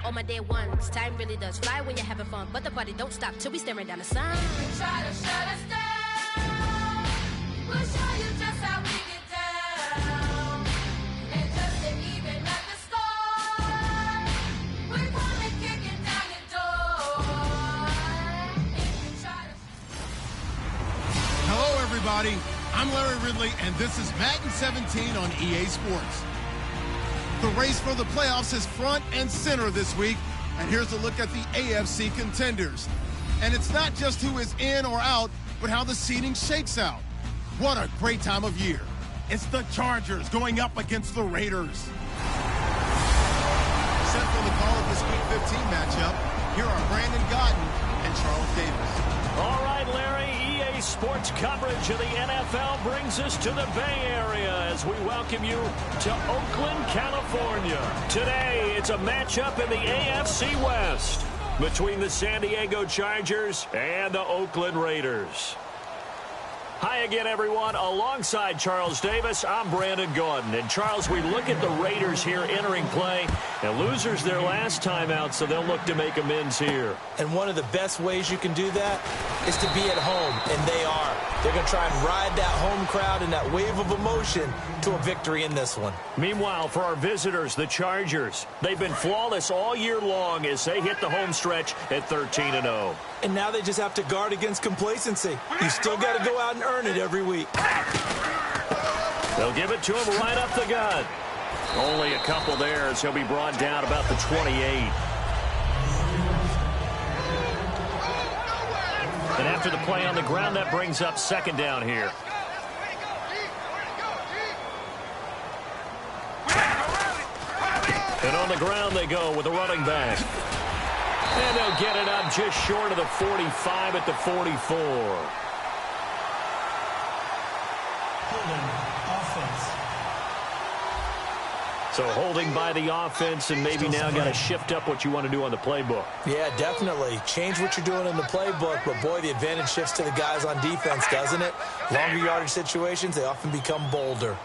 all my day ones. Time really does fly when you're having fun, but the party don't stop till we staring down the sun. Try to shut us down. We'll show you just how we get down. And just to even at the score, we're coming kicking down your door. If you try to... Hello, everybody. I'm Larry Ridley, and this is Madden 17 on EA Sports. The race for the playoffs is front and center this week, and here's a look at the AFC contenders. And it's not just who is in or out, but how the seeding shakes out. What a great time of year. It's the Chargers going up against the Raiders. Set for the call of this Week 15 matchup, here are Brandon Gaudin and Charles Davis. All right, Larry, EA Sports coverage of the NFL brings us to the Bay Area as we welcome you to Oakland, California. Today, it's a matchup in the AFC West between the San Diego Chargers and the Oakland Raiders. Hi again, everyone. Alongside Charles Davis, I'm Brandon Gaudin. And, Charles, we look at the Raiders here entering play, and losers their last time out, so they'll look to make amends here. And one of the best ways you can do that is to be at home, and they are. They're going to try and ride that home crowd and that wave of emotion to a victory in this one. Meanwhile, for our visitors, the Chargers, they've been flawless all year long as they hit the home stretch at 13-0. And now they just have to guard against complacency. You still got to go out and earn it every week. They'll give it to him right up the gut. Only a couple there as he'll be brought down about the 28. And after the play on the ground, that brings up second down here. And on the ground they go with a running back. And they'll get it up just short of the 45 at the 44. So holding by the offense, and maybe now got to shift up what you want to do on the playbook. Yeah, definitely. Change what you're doing in the playbook, but boy, the advantage shifts to the guys on defense, doesn't it? Longer yardage situations, they often become bolder.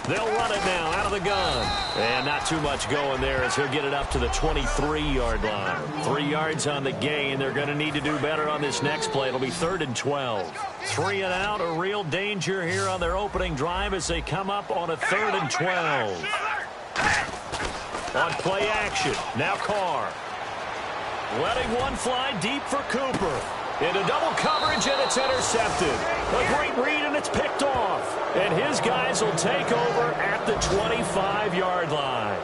They'll run it now out of the gun. And not too much going there as he'll get it up to the 23-yard line. 3 yards on the gain. They're going to need to do better on this next play. It'll be 3rd and 12. 3 and out, a real danger here on their opening drive as they come up on a 3rd and 12. On play action, now Carr. Letting one fly deep for Cooper. Into double coverage, and it's intercepted. A great read, and it's picked off. And his guys will take over at the 25-yard line.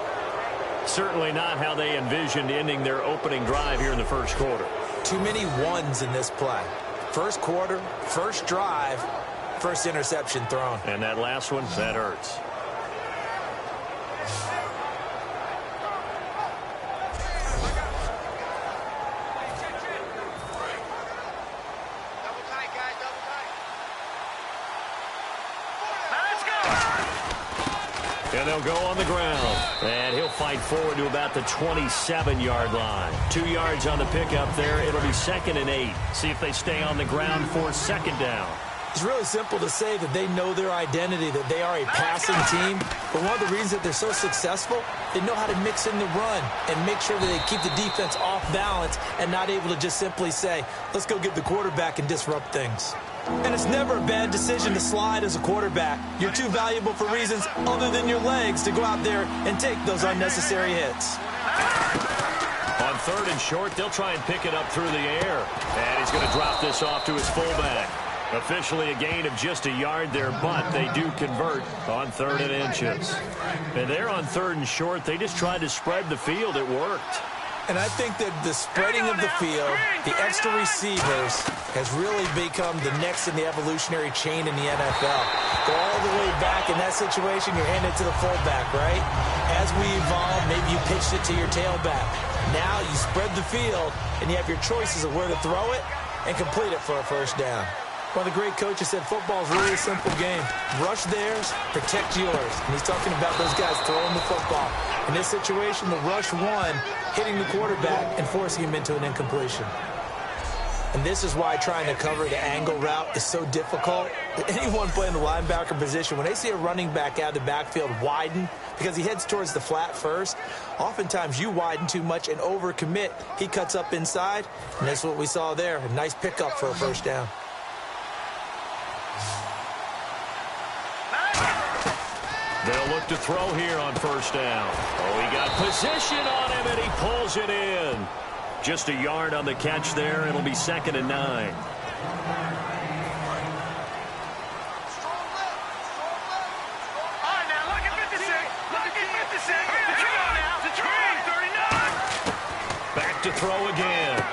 Certainly not how they envisioned ending their opening drive here in the first quarter. Too many ones in this play. First quarter, first drive, first interception thrown. And that last one, that hurts. And they'll go on the ground. And he'll fight forward to about the 27-yard line. 2 yards on the pickup there. It'll be 2nd and 8. See if they stay on the ground for second down. It's really simple to say that they know their identity, that they are a passing team. But one of the reasons that they're so successful, they know how to mix in the run and make sure that they keep the defense off balance and not able to just simply say, let's go get the quarterback and disrupt things. And it's never a bad decision to slide as a quarterback. You're too valuable for reasons other than your legs to go out there and take those unnecessary hits. On 3rd and short, they'll try and pick it up through the air. And he's going to drop this off to his fullback. Officially a gain of just a yard there, but they do convert on 3rd and inches. And they're on 3rd and short. They just tried to spread the field. It worked. And I think that the spreading of the field, the extra receivers, has really become the next in the evolutionary chain in the NFL. Go all the way back in that situation, you're handed to the fullback, right? As we evolve, maybe you pitched it to your tailback. Now you spread the field, and you have your choices of where to throw it and complete it for a first down. One of the great coaches said football is really a simple game. Rush theirs, protect yours. And he's talking about those guys throwing the football. In this situation, the rush one, hitting the quarterback and forcing him into an incompletion. And this is why trying to cover the angle route is so difficult. Anyone playing the linebacker position, when they see a running back out of the backfield widen, because he heads towards the flat first, oftentimes you widen too much and overcommit. He cuts up inside, and that's what we saw there. A nice pickup for a first down. They'll look to throw here on first down. Oh, he got position on him, and he pulls it in. Just a yard on the catch there. It'll be 2nd and 9. Back to throw again.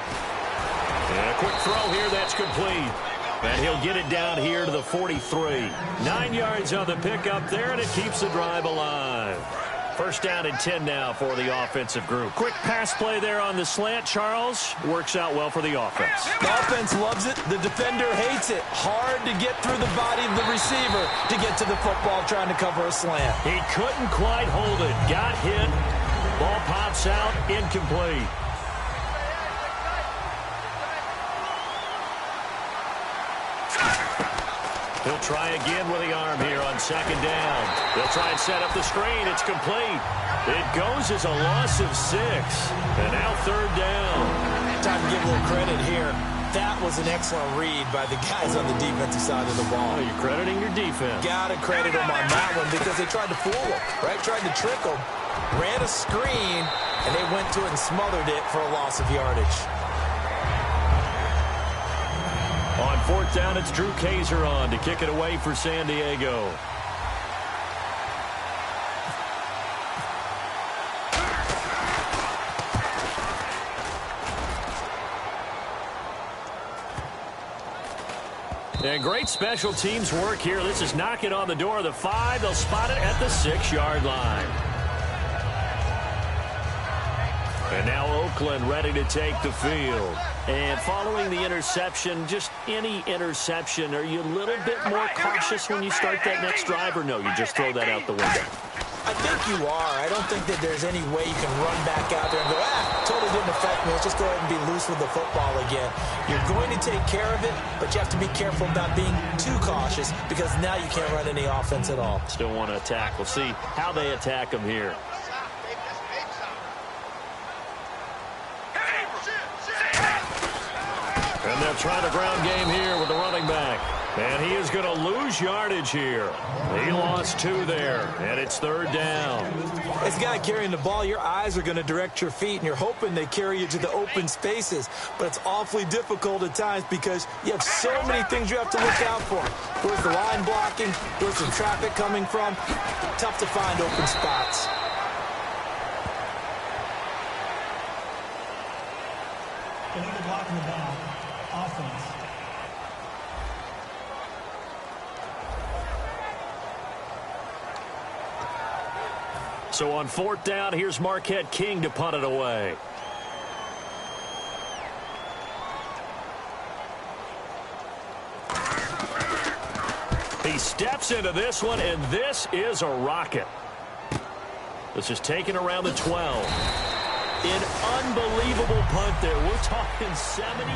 And a quick throw here. That's complete. And he'll get it down here to the 43. 9 yards on the pickup there, and it keeps the drive alive. First down and 10 now for the offensive group. Quick pass play there on the slant, Charles. Works out well for the offense. The offense loves it. The defender hates it. Hard to get through the body of the receiver to get to the football trying to cover a slant. He couldn't quite hold it. Got hit. Ball pops out. Incomplete. He'll try again with the arm here on 2nd down. They'll try and set up the screen. It's complete. It goes as a loss of 6. And now 3rd down. Time to give a little credit here. That was an excellent read by the guys on the defensive side of the ball. Oh, you're crediting your defense. Got to credit them on that one because they tried to fool him, right? Tried to trick him. Ran a screen, and they went to it and smothered it for a loss of yardage. On 4th down, it's Drew Kaiser on to kick it away for San Diego. And great special teams work here. This is knocking on the door of the 5. They'll spot it at the 6-yard line. And now Oakland ready to take the field. And following the interception, just any interception, are you a little bit more cautious when you start that next drive, or no, you just throw that out the window? I think you are. I don't think that there's any way you can run back out there and go, totally didn't affect me. Let's just go ahead and be loose with the football again. You're going to take care of it, but you have to be careful about being too cautious because now you can't run any offense at all. Still want to attack. We'll see how they attack them here. And they'll try the ground game here with the running back. And he is going to lose yardage here. He lost 2 there, and it's 3rd down. As a guy carrying the ball, your eyes are going to direct your feet, and you're hoping they carry you to the open spaces. But it's awfully difficult at times because you have so many things you have to look out for. Where's the line blocking? Where's the traffic coming from? Tough to find open spots. Illegal blocking the ball. Offense. So on 4th down, here's Marquette King to punt it away. He steps into this one, and this is a rocket. This is taken around the 12. An unbelievable punt there. We're talking 70.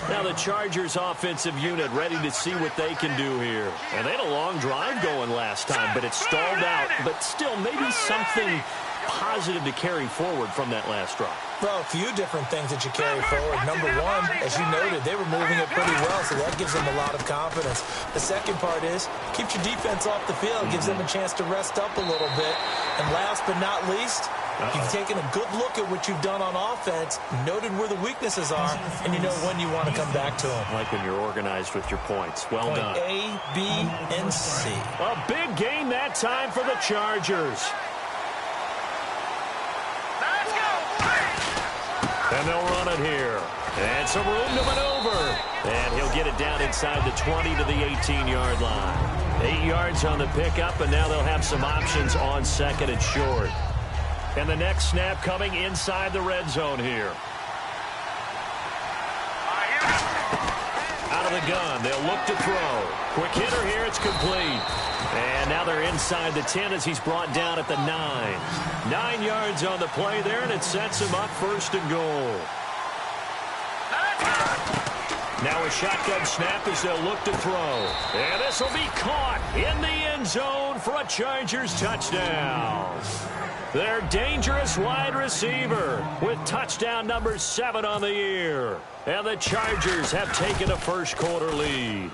Now the Chargers offensive unit ready to see what they can do here. And they had a long drive going last time, but it stalled out. But still, maybe something positive to carry forward from that last drive. Well, a few different things that you carry forward. Number one, as you noted, they were moving it pretty well, so that gives them a lot of confidence. The second part is, keeps your defense off the field, gives them a chance to rest up a little bit. And last but not least, you've taken a good look at what you've done on offense, noted where the weaknesses are, and you know when you want to come back to them. Like when you're organized with your points. Well done. A, B, and C. A big gain that time for the Chargers. And they'll run it here. And some room to maneuver. And he'll get it down inside the 20 to the 18-yard line. 8 yards on the pickup, and now they'll have some options on 2nd and short. And the next snap coming inside the red zone here. Out of the gun, they'll look to throw. Quick hitter here, it's complete. And now they're inside the 10 as he's brought down at the 9. 9 yards on the play there, and it sets him up 1st and goal. Now a shotgun snap as they'll look to throw. And this will be caught in the end zone for a Chargers touchdown. Their dangerous wide receiver with touchdown number 7 on the year. And the Chargers have taken a first quarter lead.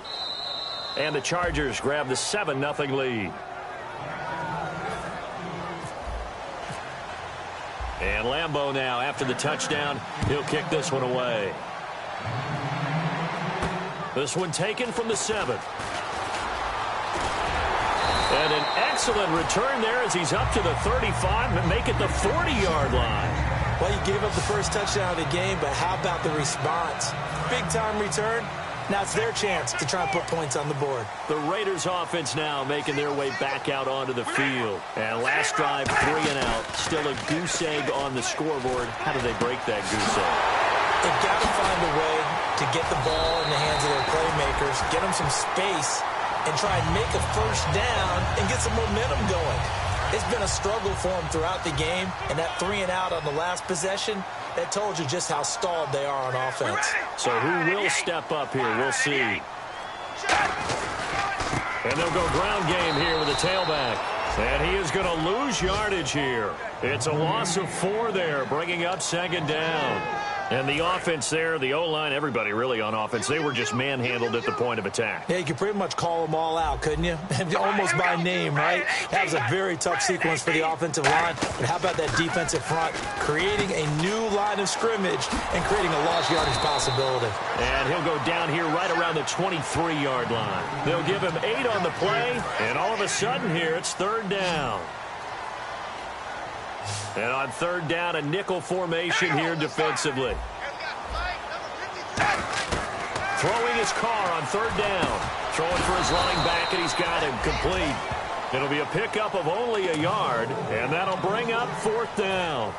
And the Chargers grab the 7-0 lead. And Lambeau now, after the touchdown, he'll kick this one away. This one taken from the 7. And an excellent return there as he's up to the 35 and make it the 40-yard line. Well, you gave up the first touchdown of the game, but how about the response? Big-time return. Now it's their chance to try and put points on the board. The Raiders offense now making their way back out onto the field. And last drive, 3 and out. Still a goose egg on the scoreboard. How do they break that goose egg? They've got to find a way to get the ball in the hands of their playmakers, get them some space, and try and make a first down and get some momentum going. It's been a struggle for them throughout the game, and that 3 and out on the last possession, that told you just how stalled they are on offense. So who will step up here? We'll see. And they'll go ground game here with a tailback. And he is going to lose yardage here. It's a loss of 4 there, bringing up second down. And the offense there, the O-line, everybody really on offense, they were just manhandled at the point of attack. Yeah, you could pretty much call them all out, couldn't you? Almost by name, right? That was a very tough sequence for the offensive line. But how about that defensive front creating a new line of scrimmage and creating a lost yardage possibility? And he'll go down here right around the 23-yard line. They'll give him 8 on the play, and all of a sudden here it's third down. And on third down, a nickel formation here defensively. Throwing his car on third down. Throwing for his running back, and he's got him complete. It'll be a pickup of only a yard, and that'll bring up fourth down.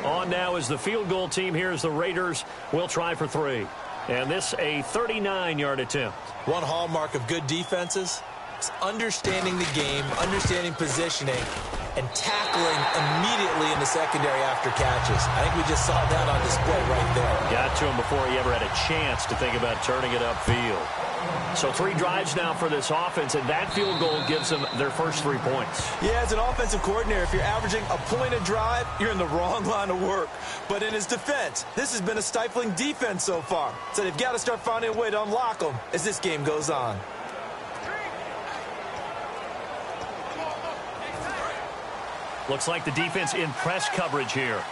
On now is the field goal team. Here's the Raiders. We'll try for 3. And this a 39-yard attempt. One hallmark of good defenses is understanding the game, understanding positioning, and tackling immediately in the secondary after catches. I think we just saw that on display right there. Got to him before he ever had a chance to think about turning it upfield. So 3 drives now for this offense, and that field goal gives them their first 3 points. Yeah, as an offensive coordinator, if you're averaging a point a drive, you're in the wrong line of work. But in his defense, this has been a stifling defense so far. So they've got to start finding a way to unlock them as this game goes on. Looks like the defense in press coverage here.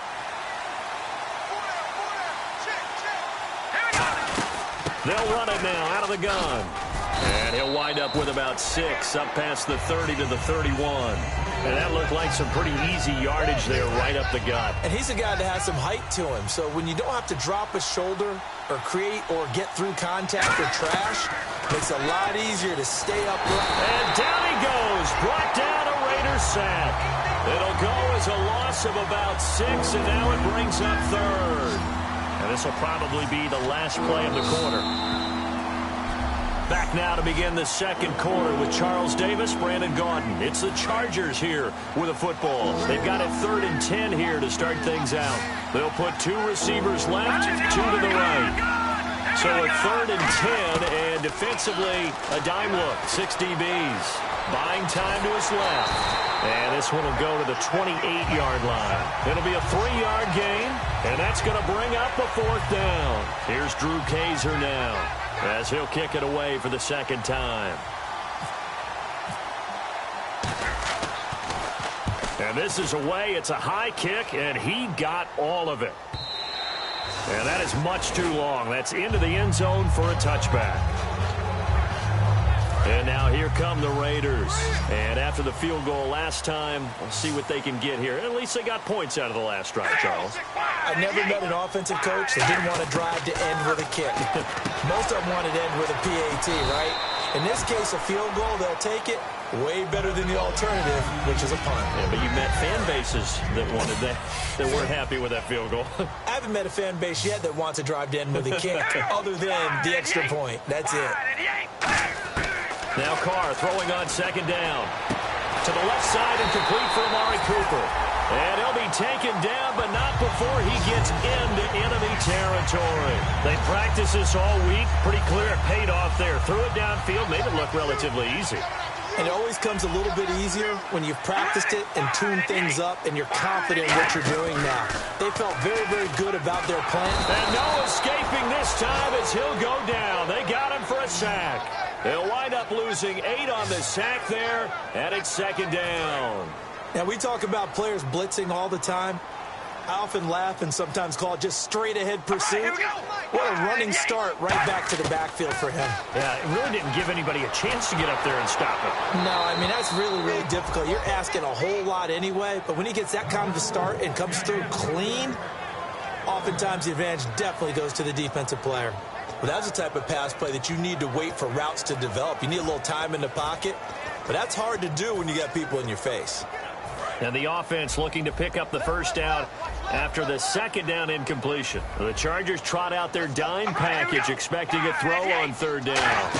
They'll run it now out of the gun. And he'll wind up with about 6 up past the 30 to the 31. And that looked like some pretty easy yardage there right up the gut. And he's a guy that has some height to him. So when you don't have to drop a shoulder or create or get through contact or trash, makes it a lot easier to stay upright. And down he goes. Brought down a Raiders sack. It'll go as a loss of about 6, and now it brings up third. And this will probably be the last play of the quarter. Back now to begin the second quarter with Charles Davis, Brandon Gaudin. It's the Chargers here with the football. They've got a 3rd and 10 here to start things out. They'll put 2 receivers left, 2 to the right. So a 3rd and 10, and defensively, a dime look, 6 DBs. Buying time to his left. And this one will go to the 28-yard line. It'll be a 3-yard gain, and that's going to bring up a 4th down. Here's Drew Kaiser now as he'll kick it away for the second time. And this is away. It's a high kick, and he got all of it. And that is much too long. That's into the end zone for a touchback. And now here come the Raiders. And after the field goal last time, we'll see what they can get here. At least they got points out of the last drive, Charles. I've never met an offensive coach that didn't want to drive to end with a kick. Most of them wanted to end with a PAT, right? In this case, a field goal, they'll take it. Way better than the alternative, which is a punt. Yeah, but you met fan bases that wanted that weren't happy with that field goal. I haven't met a fan base yet that wants to drive to end with a kick, other than the extra point. That's it. Now Carr throwing on second down. To the left side and complete for Amari Cooper. And he'll be be taken down, but not before he gets into enemy territory. They practiced this all week. Pretty clear it paid off there. Threw it downfield, made it look relatively easy. And it always comes a little bit easier when you've practiced it and tuned things up and you're confident in what you're doing now. They felt very, very good about their plan. And no escaping this time as he'll go down. They got him for a sack. They'll wind up losing 8 on the sack there, and it's second down. Now, we talk about players blitzing all the time. I often laugh and sometimes call it just straight-ahead pursuit. What a running start right back to the backfield for him. Yeah, it really didn't give anybody a chance to get up there and stop him. No, I mean, that's really, really difficult. You're asking a whole lot anyway, but when he gets that kind of a start and comes through clean, oftentimes the advantage definitely goes to the defensive player. Well, that's the type of pass play that you need to wait for routes to develop. You need a little time in the pocket, but that's hard to do when you got people in your face. And the offense looking to pick up the first down after the second down incompletion. The Chargers trot out their dime package, expecting a throw on third down.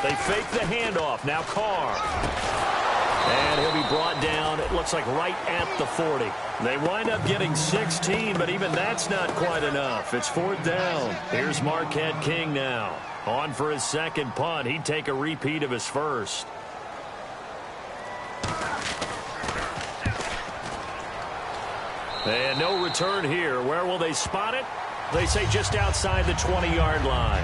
They fake the handoff. Now Carr. And he'll be brought down, it looks like right at the 40. They wind up getting 16, but even that's not quite enough. It's fourth down. Here's Marquette King now. On for his second punt. He'd take a repeat of his first. And no return here. Where will they spot it? They say just outside the 20-yard line.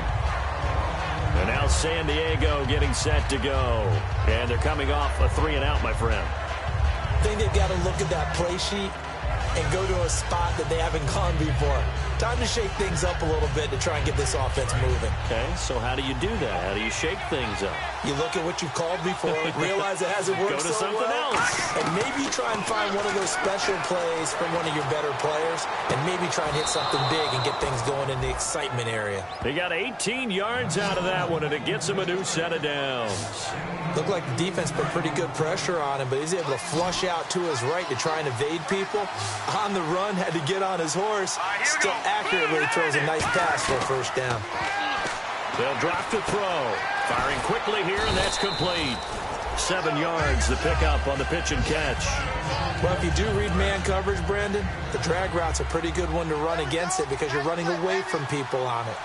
And now San Diego getting set to go. And they're coming off a 3-and-out, my friend. I think they've got to look at that play sheet and go to a spot that they haven't gone before. Time to shake things up a little bit to try and get this offense moving. Okay, so how do you do that? How do you shake things up? You look at what you've called before, realize it hasn't worked Go to so something well, else. and maybe try and find one of those special plays from one of your better players, and maybe try and hit something big and get things going in the excitement area. They got 18 yards out of that one, and it gets them a new set of downs. Looked like the defense put pretty good pressure on him, but he's able to flush out to his right to try and evade people. On the run, had to get on his horse. Still accurately throws a nice pass for a first down. They'll drop to throw. Firing quickly here, and that's complete. 7 yards, the pickup on the pitch and catch. Well, if you do read man coverage, Brandon, the drag route's a pretty good one to run against it because you're running away from people on it.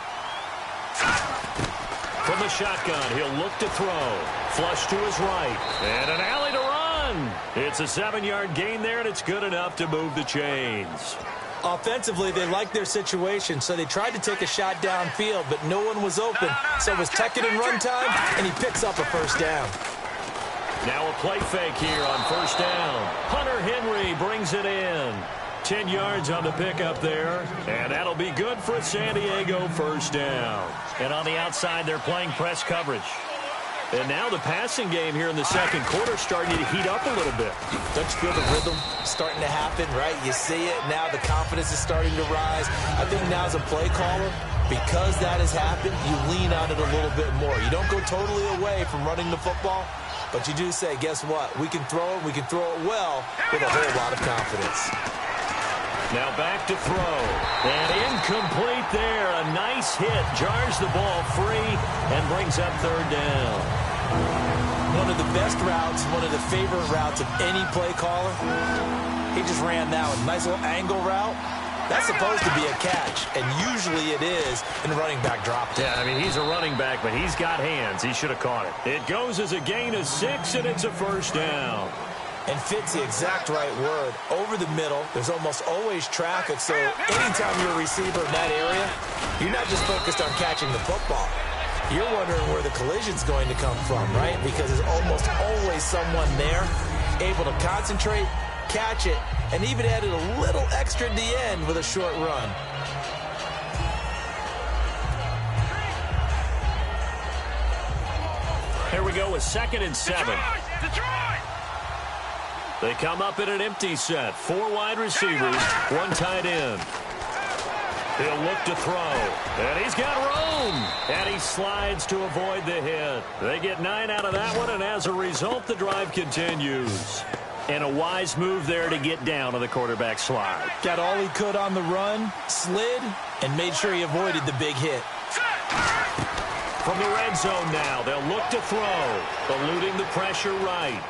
From the shotgun, he'll look to throw. Flush to his right. And an alley to run. It's a 7-yard gain there, and it's good enough to move the chains. Offensively, they liked their situation, so they tried to take a shot downfield, but no one was open. So it was tuck it in run time, and he picks up a first down. Now a play fake here on first down. Hunter Henry brings it in. 10 yards on the pickup there, and that'll be good for a San Diego first down. And on the outside, they're playing press coverage. And now the passing game here in the second quarter starting to heat up a little bit. Don't you feel the rhythm starting to happen, right? You see it. Now the confidence is starting to rise. I think now as a play caller, because that has happened, you lean on it a little bit more. You don't go totally away from running the football, but you do say, guess what? We can throw it. We can throw it well with a whole lot of confidence. Now back to throw. And incomplete there. A nice hit. Jars the ball free and brings up third down. One of the best routes, one of the favorite routes of any play caller. He just ran that one. Nice little angle route. That's supposed to be a catch, and usually it is, and the running back dropped it. Yeah, I mean, he's a running back, but he's got hands. He should have caught it. It goes as a gain of 6, and it's a first down. And fits the exact right word. Over the middle, there's almost always traffic, so anytime you're a receiver in that area, you're not just focused on catching the football. You're wondering where the collision's going to come from, right? Because there's almost always someone there able to concentrate, catch it, and even added a little extra at the end with a short run. Here we go with 2nd and 7. They come up in an empty set. 4 wide receivers, 1 tight end. He'll look to throw. And he's got room. And he slides to avoid the hit. They get 9 out of that one, and as a result, the drive continues. And a wise move there to get down on the quarterback slide. Got all he could on the run, slid, and made sure he avoided the big hit. From the red zone now, they'll look to throw. Eluding the pressure right.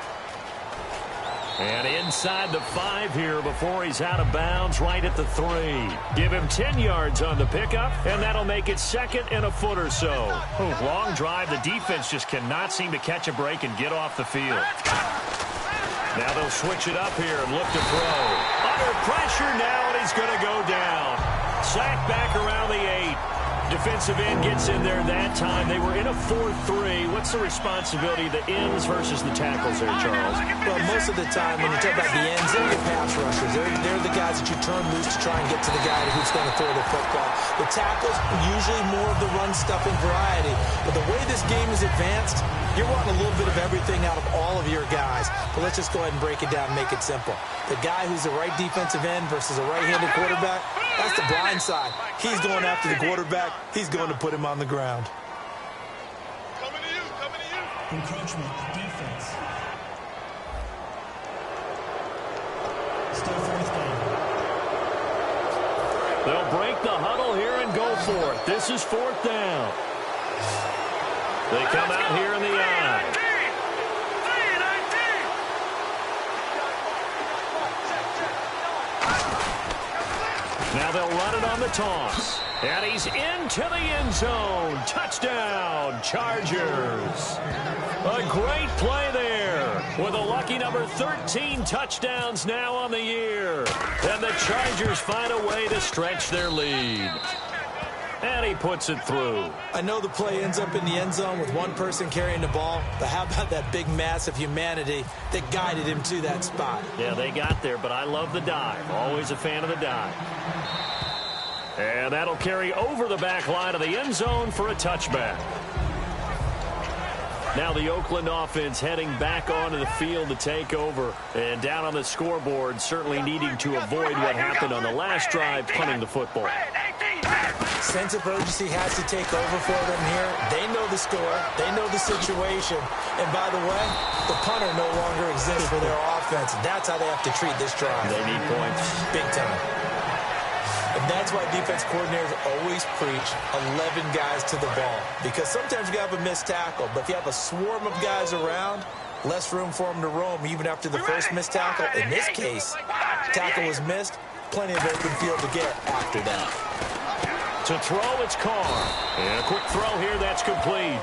And inside the 5 here before he's out of bounds right at the 3. Give him 10 yards on the pickup, and that'll make it 2nd and a foot or so. Long drive. The defense just cannot seem to catch a break and get off the field. Now they'll switch it up here and look to throw. Under pressure now, and he's going to go down. Sacked back around the 8. Defensive end gets in there that time. They were in a 4-3. What's the responsibility of the ends versus the tackles there, Charles? Well, most of the time when you talk about the ends, they're your pass rushers. They're the guys that you turn loose to try and get to the guy who's going to throw the football. The tackles, usually more of the run-stuffing variety. But the way this game is advanced, you're wanting a little bit of everything out of all of your guys. But let's just go ahead and break it down and make it simple. The guy who's the right defensive end versus a right-handed quarterback, that's the blind side. He's going after the quarterback. He's going to put him on the ground. Coming to you. Encroachment, defense. Still 4th down. They'll break the huddle here and go for it. This is 4th down. They come out here in the eye. Now they'll run it on the toss. And he's into the end zone. Touchdown, Chargers. A great play there with a lucky number 13 touchdowns now on the year. And the Chargers find a way to stretch their lead. And he puts it through. I know the play ends up in the end zone with one person carrying the ball, but how about that big mass of humanity that guided him to that spot? Yeah, they got there, but I love the dive. Always a fan of the dive. And that'll carry over the back line of the end zone for a touchback. Now the Oakland offense heading back onto the field to take over. And down on the scoreboard, certainly needing to avoid what happened on the last drive, punting the football. Sense of urgency has to take over for them here. They know the score. They know the situation. And by the way, the punter no longer exists for their offense. That's how they have to treat this drive. They need points. Big time. And that's why defense coordinators always preach 11 guys to the ball. Because sometimes you have a missed tackle. But if you have a swarm of guys around, less room for them to roam even after the first missed tackle. In this case, tackle was missed. Plenty of open field to get after that. To throw, it's Carr. And a quick throw here, that's complete.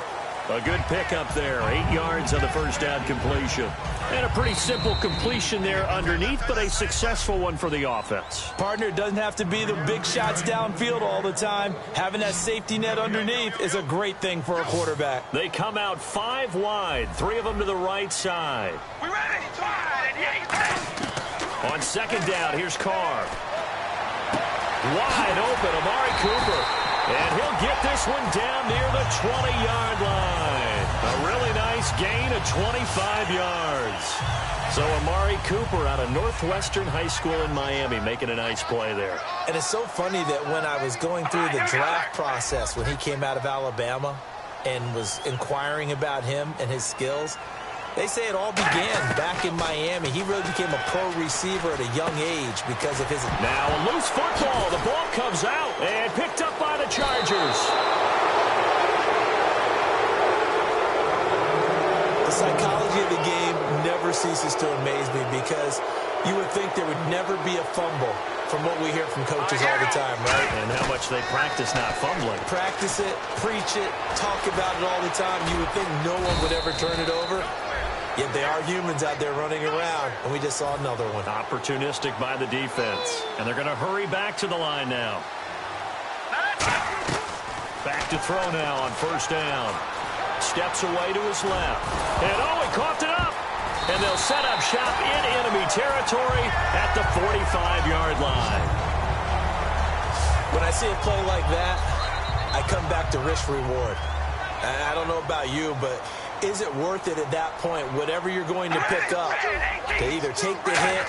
A good pickup there. 8 yards on the first down completion. And a pretty simple completion there underneath, but a successful one for the offense. Partner, doesn't have to be the big shots downfield all the time. Having that safety net underneath is a great thing for a quarterback. They come out 5 wide, 3 of them to the right side. We ready? On second down, here's Carr. Wide open, Amari Cooper. And he'll get this one down near the 20-yard line. A really nice gain of 25 yards. So Amari Cooper out of Northwestern High School in Miami making a nice play there. And it's so funny that when I was going through the draft process when he came out of Alabama and was inquiring about him and his skills, they say it all began back in Miami. He really became a pro receiver at a young age because of his... Now a loose football. The ball comes out and picked up by the Chargers. The psychology of the game never ceases to amaze me because you would think there would never be a fumble from what we hear from coaches all the time, right? And how much they practice not fumbling. Practice it, preach it, talk about it all the time. You would think no one would ever turn it over. Yet they are humans out there running around, and we just saw another one. Opportunistic by the defense. And they're going to hurry back to the line now. Back to throw now on first down. Steps away to his left. And oh, he coughed it up. And they'll set up shop in enemy territory at the 45-yard line. When I see a play like that, I come back to risk reward. I don't know about you, but is it worth it at that point, whatever you're going to pick up, to either take the hit,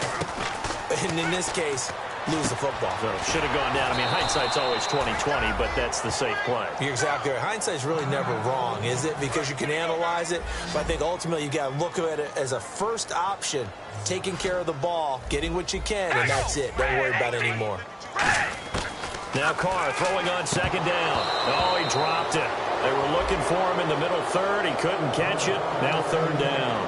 and in this case, lose the football? So should have gone down. I mean, hindsight's always 20/20, but that's the safe play. You're exactly right. Hindsight's really never wrong, is it? Because you can analyze it, but I think ultimately you got to look at it as a first option, taking care of the ball, getting what you can, and that's it. Don't worry about it anymore. Now Carr throwing on second down. Oh, he dropped it. They were looking for him in the middle third. He couldn't catch it. Now third down.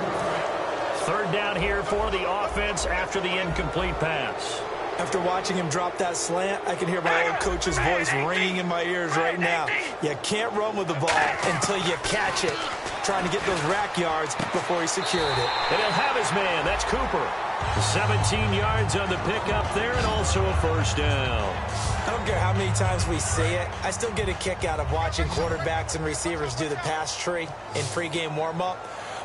Third down here for the offense after the incomplete pass. After watching him drop that slant, I can hear my old coach's voice ringing in my ears right now. You can't run with the ball until you catch it. Trying to get those rack yards before he secured it. And he'll have his man. That's Cooper. 17 yards on the pickup there and also a first down. I don't care how many times we see it. I still get a kick out of watching quarterbacks and receivers do the pass tree in pregame warm-up.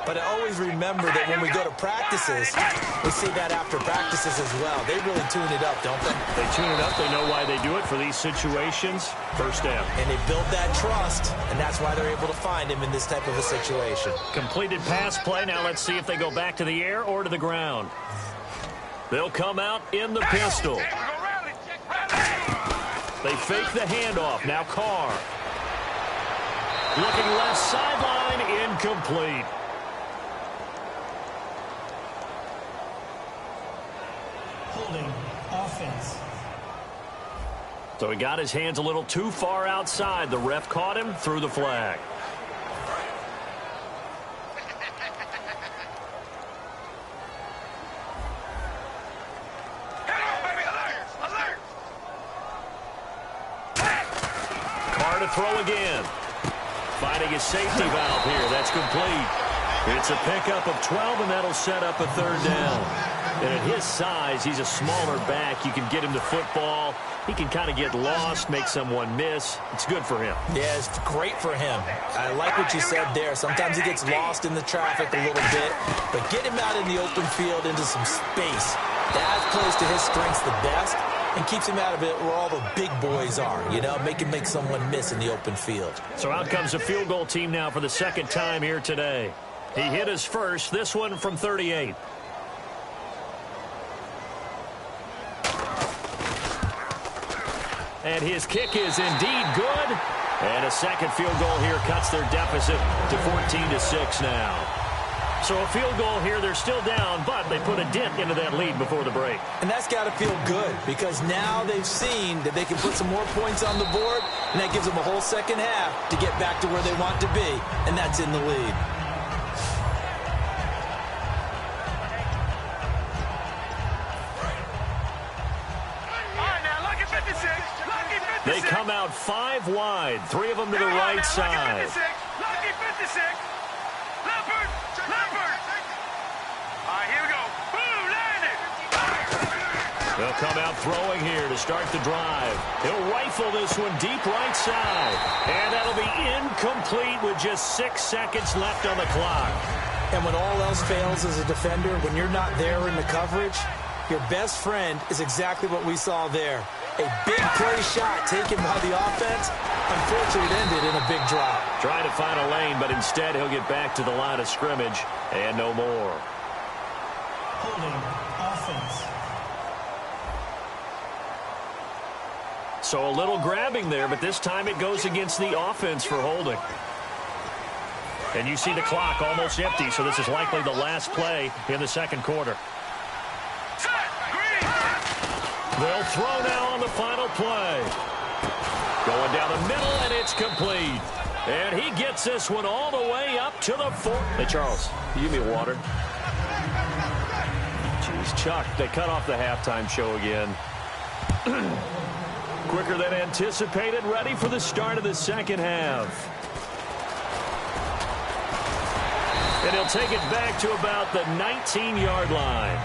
But I always remember that when we go to practices, we see that after practices as well. They really tune it up, don't they? They tune it up. They know why they do it for these situations. First down. And they build that trust, and that's why they're able to find him in this type of a situation. Completed pass play. Now let's see if they go back to the air or to the ground. They'll come out in the pistol. They fake the handoff. Now Carr. Looking left sideline, incomplete. Holding offense. So he got his hands a little too far outside. The ref caught him, threw the flag. Carr to throw again. Finding his safety valve here. That's complete. It's a pickup of 12, and that'll set up a third down. And at his size, he's a smaller back. You can get him the football. He can kind of get lost, make someone miss. It's good for him. Yeah, it's great for him. I like what you said there. Sometimes he gets lost in the traffic a little bit, but get him out in the open field into some space. That plays to his strengths the best and keeps him out of it where all the big boys are, you know, make someone miss in the open field. So out comes a field goal team now for the second time here today. He hit his first, this one from 38. And his kick is indeed good. And a second field goal here cuts their deficit to 14-6 now. So a field goal here, they're still down, but they put a dent into that lead before the break. And that's got to feel good because now they've seen that they can put some more points on the board, and that gives them a whole second half to get back to where they want to be, and that's in the lead. They come out 5 wide, 3 of them to the right side. Lucky 56. Leopard. All right, here we go. Boom, landed. They'll come out throwing here to start the drive. He'll rifle this one deep right side. And that'll be incomplete with just 6 seconds left on the clock. And when all else fails as a defender, when you're not there in the coverage, your best friend is exactly what we saw there. A big play shot taken by the offense. Unfortunately, it ended in a big drop. Trying to find a lane, but instead he'll get back to the line of scrimmage and no more. Holding offense. So a little grabbing there, but this time it goes against the offense for holding. And you see the clock almost empty, so this is likely the last play in the second quarter. They'll throw now on the final play. Going down the middle, and it's complete. And he gets this one all the way up to the 4. Hey, Charles, can you give me water? Jeez, Chuck, they cut off the halftime show again. Quicker than anticipated, ready for the start of the second half. And he'll take it back to about the 19-yard line.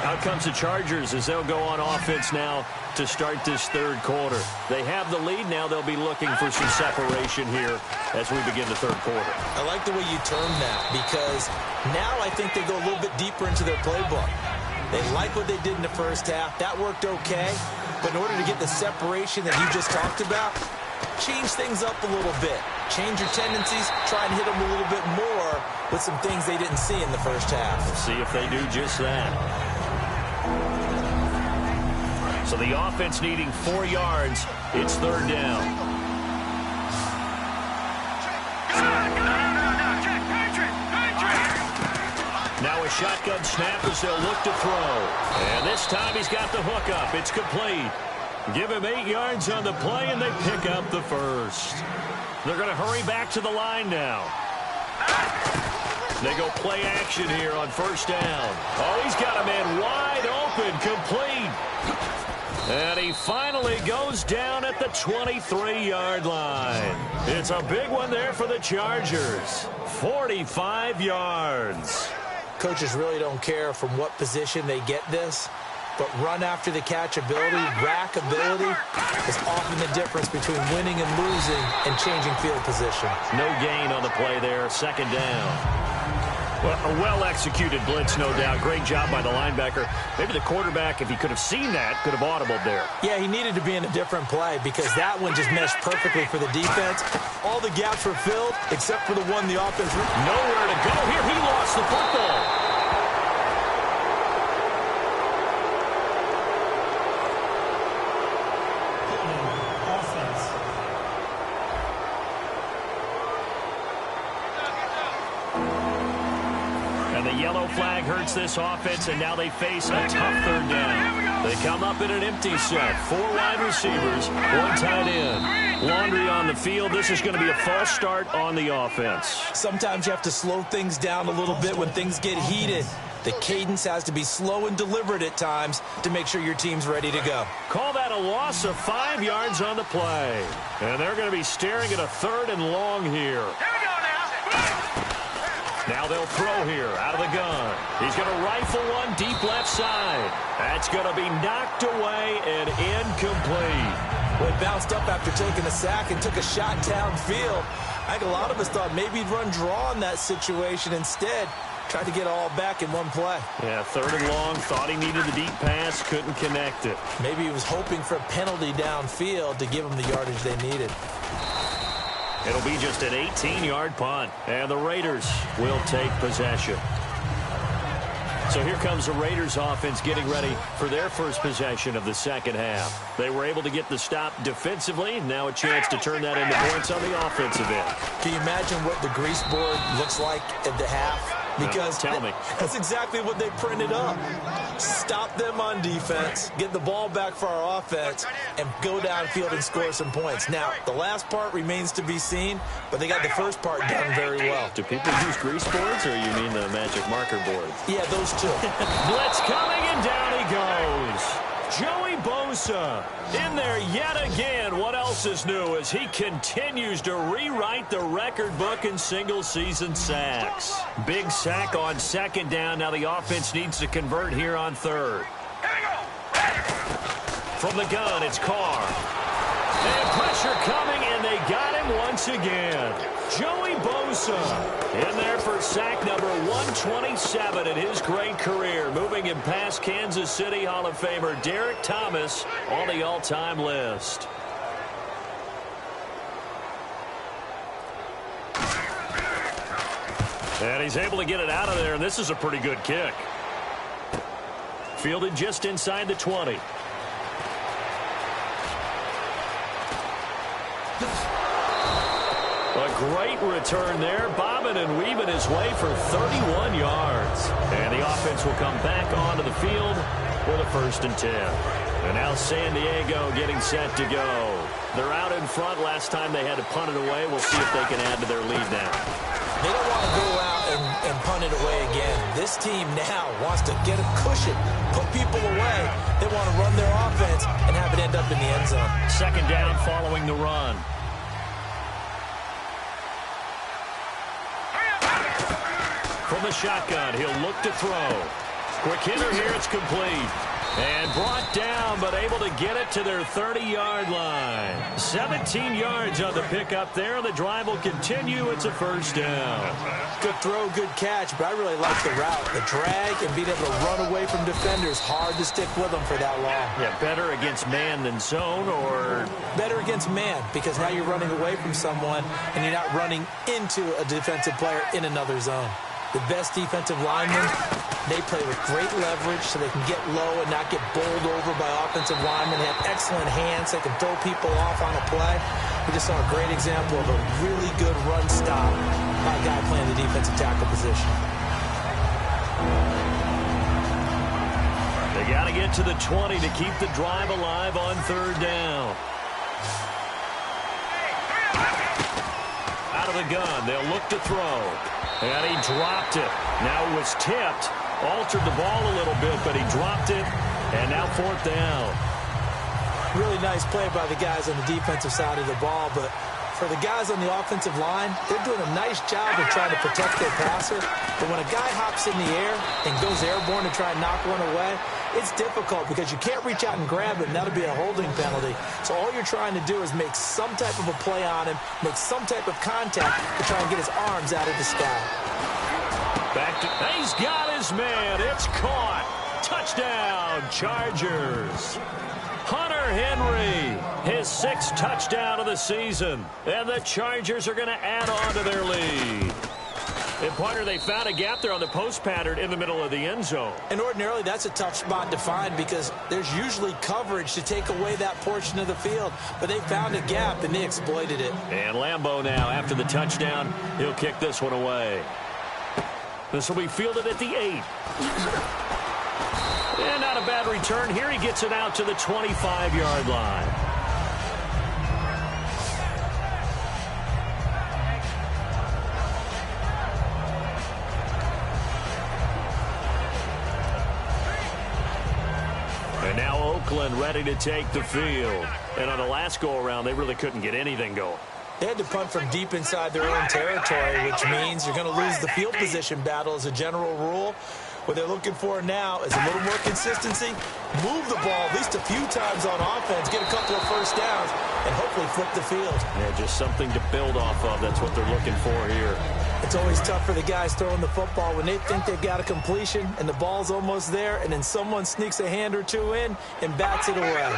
Out comes the Chargers as they'll go on offense now to start this third quarter. They have the lead now. They'll be looking for some separation here as we begin the third quarter. I like the way you term that because now I think they go a little bit deeper into their playbook. They like what they did in the first half. That worked okay. But in order to get the separation that you just talked about, change things up a little bit. Change your tendencies. Try and hit them a little bit more with some things they didn't see in the first half. We'll see if they do just that. So the offense needing 4 yards. It's third down. Now a shotgun snap as they'll look to throw. And this time he's got the hook up. It's complete. Give him 8 yards on the play, and they pick up the first. They're going to hurry back to the line now. They go play action here on first down. Oh, he's got a man wide open, complete. And he finally goes down at the 23-yard line. It's a big one there for the Chargers. 45 yards. Coaches really don't care from what position they get this, but run after the catch ability, rack ability is often the difference between winning and losing and changing field position. No gain on the play there, second down. Well, a well-executed blitz, no doubt. Great job by the linebacker. Maybe the quarterback, if he could have seen that, could have audibled there. Yeah, he needed to be in a different play because that one just meshed perfectly for the defense. All the gaps were filled except for the one the offense. Nowhere to go here. He lost the football. Yellow flag hurts this offense, and now they face a tough third down. They come up in an empty set. 4 wide receivers, 1 tight end. Laundry on the field. This is going to be a false start on the offense. Sometimes you have to slow things down a little bit when things get heated. The cadence has to be slow and deliberate at times to make sure your team's ready to go. Call that a loss of 5 yards on the play. And they're going to be staring at a 3rd and long here. Now they'll throw here out of the gun. He's going to rifle one deep left side. That's going to be knocked away and incomplete. Well, he bounced up after taking a sack and took a shot downfield. I think a lot of us thought maybe he'd run draw in that situation instead. Tried to get it all back in one play. Yeah, 3rd and long. Thought he needed the deep pass. Couldn't connect it. Maybe he was hoping for a penalty downfield to give him the yardage they needed. It'll be just an 18-yard punt, and the Raiders will take possession. So here comes the Raiders offense getting ready for their first possession of the second half. They were able to get the stop defensively. Now a chance to turn that into points on the offensive end. Can you imagine what the grease board looks like at the half? Because tell me. That's exactly what they printed up. Stop them on defense, get the ball back for our offense, and go downfield and score some points. Now, the last part remains to be seen, but they got the first part done very well. Do people use grease boards, or you mean the magic marker boards? Yeah, those two. Blitz coming, and down he goes. Joey Bosa in there yet again. What else is new as he continues to rewrite the record book in single-season sacks. Big sack on second down. Now the offense needs to convert here on 3rd. From the gun, it's Carr. And pressure coming, and they got him once again. Joey Bosa in there for sack number 127 in his great career, moving him past Kansas City Hall of Famer Derek Thomas on the all-time list. And he's able to get it out of there, and this is a pretty good kick. Fielded just inside the 20. A great return there, bobbing and weaving his way for 31 yards. And the offense will come back onto the field with a 1st and 10. And now San Diego getting set to go. They're out in front. Last time they had to punt it away. We'll see if they can add to their lead now. They don't want to go out and punt it away again. This team now wants to get a cushion, put people away. They want to run their offense and have it end up in the end zone. Second down following the run. From the shotgun, he'll look to throw. Quick hitter here, it's complete. And brought down, but able to get it to their 30-yard line. 17 yards on the pickup there. The drive will continue. It's a 1st down. Good throw, good catch, but I really like the route. The drag and being able to run away from defenders. Hard to stick with them for that long. Yeah, better against man than zone, or? Better against man, because now you're running away from someone and you're not running into a defensive player in another zone. The best defensive linemen, they play with great leverage so they can get low and not get bowled over by offensive linemen. They have excellent hands. They can throw people off on a play. We just saw a great example of a really good run stop by a guy playing the defensive tackle position. They Got to get to the 20 to keep the drive alive on third down. Out of the gun, they'll look to throw. And he dropped it. Now it was tipped. Altered the ball a little bit, but he dropped it. And now fourth down. Really nice play by the guys on the defensive side of the ball, but for the guys on the offensive line, they're doing a nice job of trying to protect their passer. But when a guy hops in the air and goes airborne to try and knock one away, it's difficult because you can't reach out and grab it, and that'll be a holding penalty. So all you're trying to do is make some type of a play on him, make some type of contact to try and get his arms out of the sky. He's got his man. It's caught. Touchdown, Chargers. Hunter Henry, his 6th touchdown of the season. And the Chargers are going to add on to their lead. And, partner, they found a gap there on the post pattern in the middle of the end zone. And ordinarily, that's a tough spot to find because there's usually coverage to take away that portion of the field. But they found a gap, and they exploited it. And Lambeau now, after the touchdown, he'll kick this one away. This will be fielded at the 8. And not a bad return here. He gets it out to the 25-yard line. And now Oakland ready to take the field. And on the last go-around, they really couldn't get anything going. They had to punt from deep inside their own territory, which means you're going to lose the field position battle as a general rule. What they're looking for now is a little more consistency, move the ball at least a few times on offense, get a couple of first downs, and hopefully flip the field. Yeah, just something to build off of. That's what they're looking for here. It's always tough for the guys throwing the football when they think they've got a completion and the ball's almost there, and then someone sneaks a hand or two in and bats it away.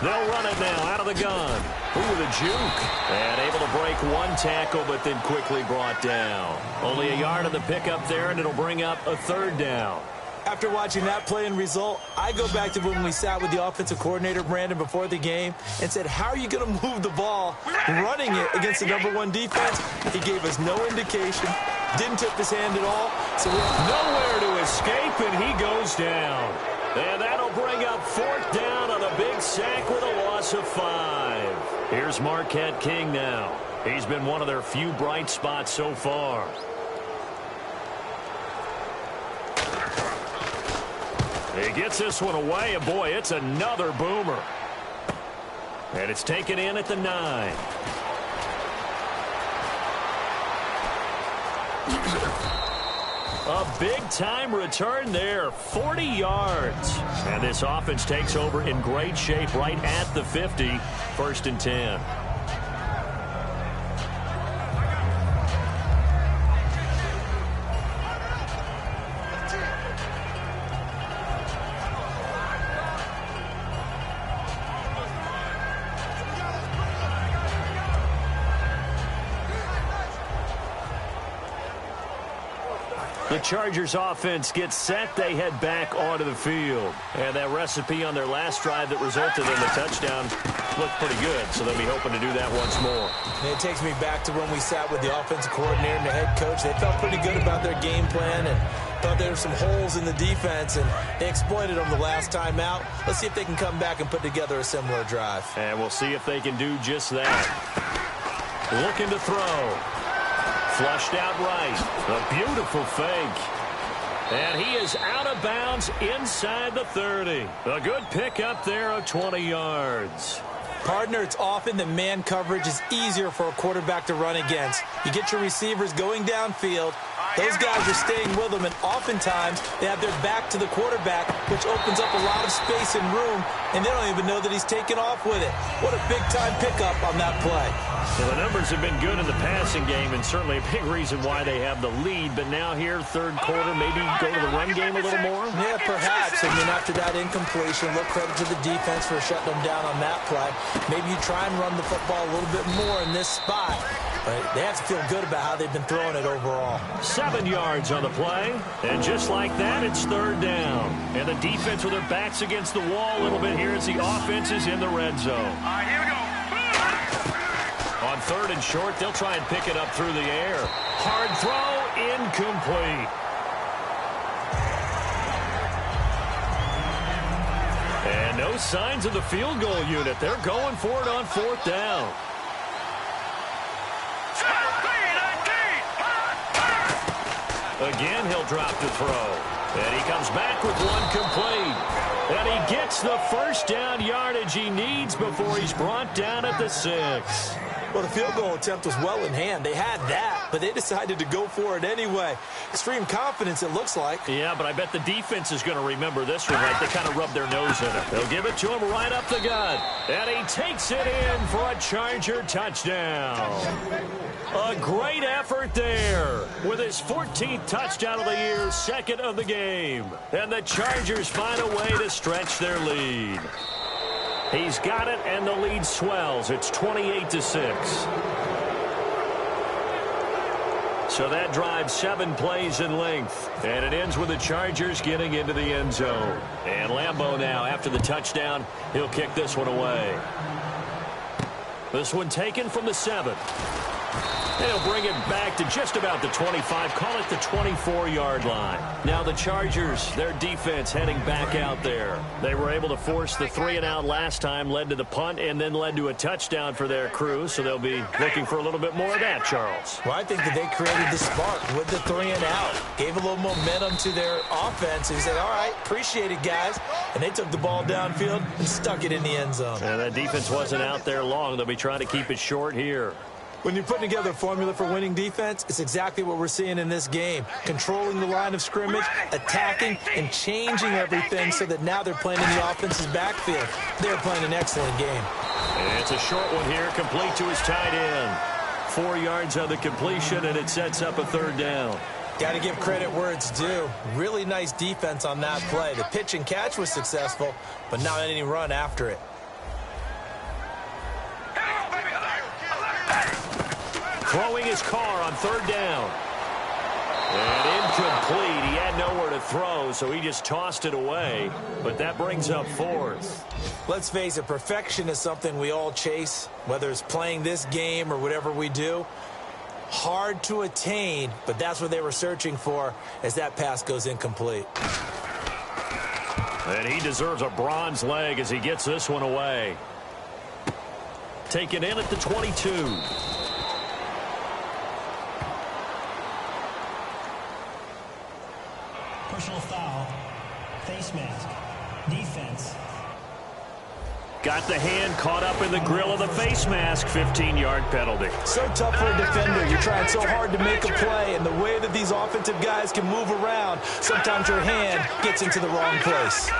They'll run it now out of the gun. Ooh, the juke. And able to break one tackle, but then quickly brought down. Only a yard of the pickup there, and it'll bring up a third down. After watching that play and result, I go back to when we sat with the offensive coordinator, Brandon, before the game and said, how are you going to move the ball running it against the #1 defense? He gave us no indication, didn't tip his hand at all. So we have nowhere to escape, and he goes down. And that'll bring up fourth down on a big sack with a loss of 5. Here's Marquette King now. He's been one of their few bright spots so far. He gets this one away, and boy, it's another boomer. And it's taken in at the 9. A big-time return there, 40 yards. And this offense takes over in great shape right at the 50, 1st and 10. The Chargers offense gets set. They head back onto the field. And that recipe on their last drive that resulted in the touchdown looked pretty good, so they'll be hoping to do that once more. And it takes me back to when we sat with the offensive coordinator and the head coach. They felt pretty good about their game plan and thought there were some holes in the defense, and they exploited them the last time out. Let's see if they can come back and put together a similar drive. And we'll see if they can do just that. Looking to throw. Flushed out right. A beautiful fake. And he is out of bounds inside the 30. A good pickup there of 20 yards. Partner, it's often that man coverage is easier for a quarterback to run against. You get your receivers going downfield. Those guys are staying with them, and oftentimes they have their back to the quarterback, which opens up a lot of space and room, and they don't even know that he's taken off with it. What a big-time pickup on that play. Well, the numbers have been good in the passing game, and certainly a big reason why they have the lead. But now here, third quarter, maybe go to the run game a little more? Yeah, perhaps. I mean, after that incompletion, look credit to the defense for shutting them down on that play. Maybe you try and run the football a little bit more in this spot. But they have to feel good about how they've been throwing it overall. 7 yards on the play. And just like that, it's third down. And the defense with their backs against the wall a little bit here as the offense is in the red zone. All right, here we go. On third and short, they'll try and pick it up through the air. Hard throw, incomplete. signs of the field goal unit. They're going for it on 4th down. Again, he'll drop the throw. And he comes back with one complete. And he gets the first down yardage he needs before he's brought down at the 6. Well, the field goal attempt was well in hand. They had that, but they decided to go for it anyway. Extreme confidence, it looks like. Yeah, but I bet the defense is going to remember this one, right? They kind of rub their nose in it. They'll give it to him right up the gut. And he takes it in for a Charger touchdown. A great effort there with his 14th touchdown of the year, second of the game. And the Chargers find a way to stretch their lead. He's got it, and the lead swells. It's 28-6. So that drives 7 plays in length. And it ends with the Chargers getting into the end zone. And Lambeau now, after the touchdown, he'll kick this one away. This one taken from the 7. They'll bring it back to just about the 25, call it the 24-yard line. Now the Chargers, their defense heading back out there. They were able to force the 3-and-out last time, led to the punt, and then led to a touchdown for their crew, so they'll be looking for a little bit more of that, Charles. Well, I think that they created the spark with the 3-and-out, gave a little momentum to their offense, and said, all right, appreciate it, guys. And they took the ball downfield and stuck it in the end zone. And that defense wasn't out there long. They'll be trying to keep it short here. When you're putting together a formula for winning defense, it's exactly what we're seeing in this game. Controlling the line of scrimmage, attacking, and changing everything so that now they're playing in the offense's backfield. They're playing an excellent game. And it's a short one here, complete to his tight end. 4 yards on the completion, and it sets up a 3rd down. Got to give credit where it's due. Really nice defense on that play. The pitch and catch was successful, but not any run after it. Throwing his car on 3rd down. And incomplete. He had nowhere to throw, so he just tossed it away. But that brings up 4th. Let's face it, perfection is something we all chase, whether it's playing this game or whatever we do. Hard to attain, but that's what they were searching for as that pass goes incomplete. And he deserves a bronze leg as he gets this one away. Taken in at the 22. Personal foul, face mask, defense. Got the hand caught up in the grill of the face mask, 15-yard penalty. So tough for a defender. You're trying so hard to make a play, and the way that these offensive guys can move around, sometimes your hand gets into the wrong place.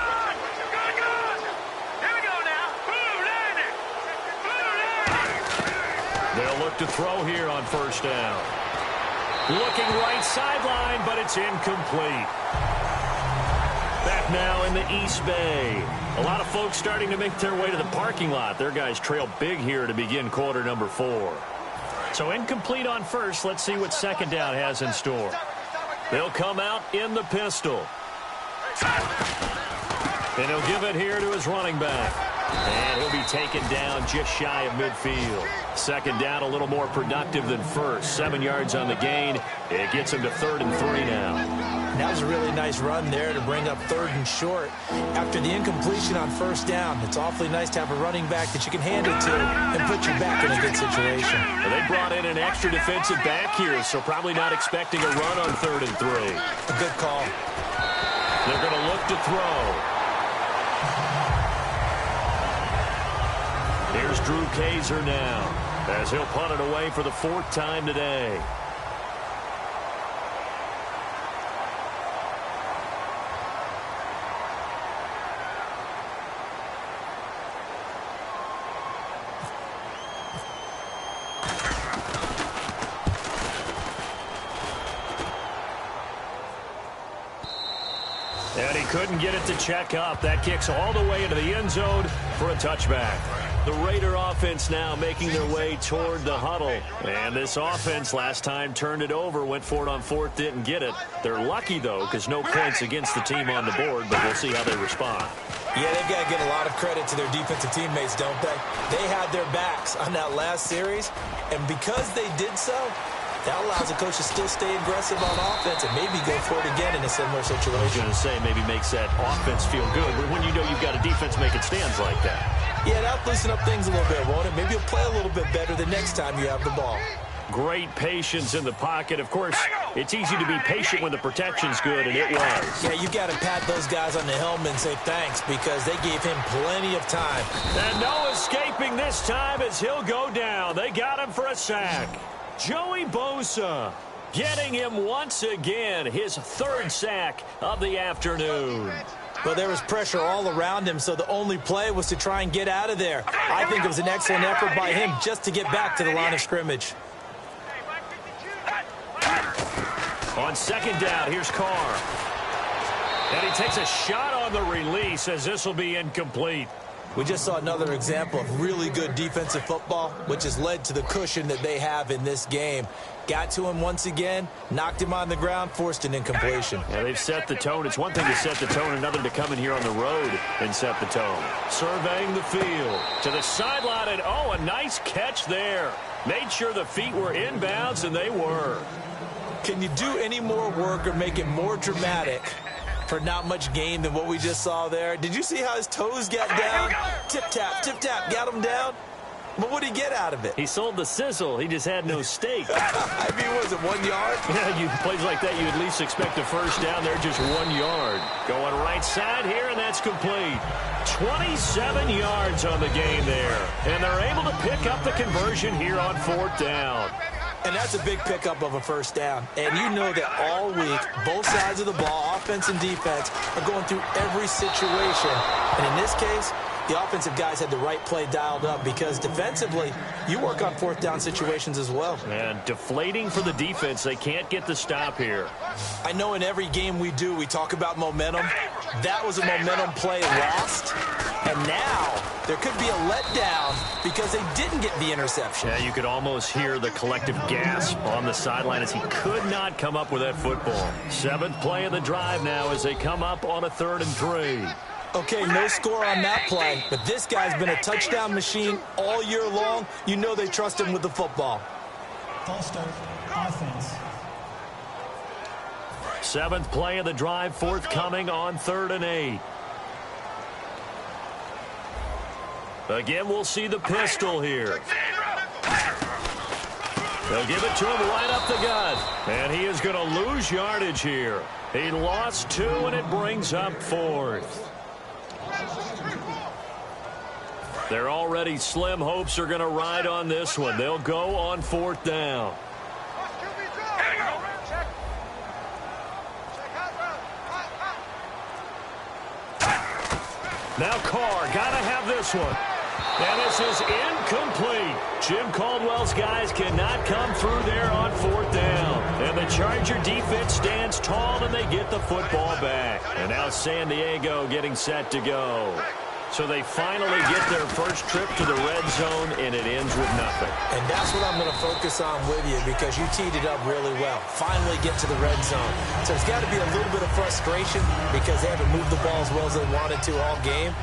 They'll look to throw here on 1st down. Looking right sideline, but it's incomplete. Back now in the East Bay. A lot of folks starting to make their way to the parking lot. Their guys trail big here to begin quarter number 4. So incomplete on 1st. Let's see what 2nd down has in store. They'll come out in the pistol. And he'll give it here to his running back. And he'll be taken down just shy of midfield. 2nd down, a little more productive than 1st. 7 yards on the gain. It gets him to 3rd and 3 now. That was a really nice run there to bring up 3rd and short. After the incompletion on 1st down, it's awfully nice to have a running back that you can hand it to and put you back in a good situation. Well, they brought in an extra defensive back here, so probably not expecting a run on 3rd and 3. A good call. They're going to look to throw. Here's Drew Kaiser now, as he'll punt it away for the 4th time today. And he couldn't get it to check up. That kicks all the way into the end zone for a touchback. The Raider offense now making their way toward the huddle. And this offense last time turned it over, went for it on 4th, didn't get it. They're lucky, though, because no points against the team on the board, but we'll see how they respond. Yeah, they've got to give a lot of credit to their defensive teammates, don't they? They had their backs on that last series, and because they did so, That allows the coach to still stay aggressive on offense and maybe go for it again in a similar situation. I was going to say maybe makes that offense feel good, but when you know you've got a defense making stands like that. Yeah, that'll loosen up things a little bit, won't it? Maybe you'll play a little bit better the next time you have the ball. Great patience in the pocket. Of course, it's easy to be patient when the protection's good, and it was. Yeah, you got to pat those guys on the helmet and say thanks because they gave him plenty of time. And no escaping this time as he'll go down. They got him for a sack. Joey Bosa getting him once again, his third sack of the afternoon. Well, there was pressure all around him, so the only play was to try and get out of there. I think it was an excellent effort by him just to get back to the line of scrimmage. On second down, here's Carr. And he takes a shot on the release as this will be incomplete. We just saw another example of really good defensive football, which has led to the cushion that they have in this game. Got to him once again, knocked him on the ground, forced an incompletion. Yeah, they've set the tone. It's one thing to set the tone, another to come in here on the road and set the tone. Surveying the field to the sideline, and oh, a nice catch there. Made sure the feet were inbounds, and they were. Can you do any more work or make it more dramatic for not much gain than what we just saw there? Did you see how his toes got down? Tip-tap, got him down. But what did he get out of it? He sold the sizzle. He just had no steak. I mean, was it 1 yard? Yeah, plays like that, you at least expect a first down there, just 1 yard. Going right side here, and that's complete. 27 yards on the game there. And they're able to pick up the conversion here on fourth down. And that's a big pickup of a first down. And you know that all week, both sides of the ball, offense and defense, are going through every situation. And in this case, the offensive guys had the right play dialed up because defensively, you work on fourth down situations as well. And deflating for the defense. They can't get the stop here. I know in every game we do, we talk about momentum. That was a momentum play lost. And now there could be a letdown because they didn't get the interception. Yeah, you could almost hear the collective gasp on the sideline as he could not come up with that football. Seventh play of the drive now as they come up on a 3rd and 3. Okay, no score on that play, but this guy's been a touchdown machine all year long. You know they trust him with the football. False start, offense. 7th play of the drive, forthcoming on 3rd and 8. Again, we'll see the pistol here. They'll give it to him right up the gut. And he is going to lose yardage here. He lost 2, and it brings up 4th. Their already slim hopes are going to ride on this one. They'll go on 4th down. Now Carr, got to have this one. And this is incomplete. Jim Caldwell's guys cannot come through there on 4th down. And the Charger defense stands tall, and they get the football back. And now San Diego getting set to go. So they finally get their first trip to the red zone, and it ends with nothing. And that's what I'm going to focus on with you because you teed it up really well. Finally get to the red zone. So there's got to be a little bit of frustration because they haven't moved the ball as well as they wanted to all game.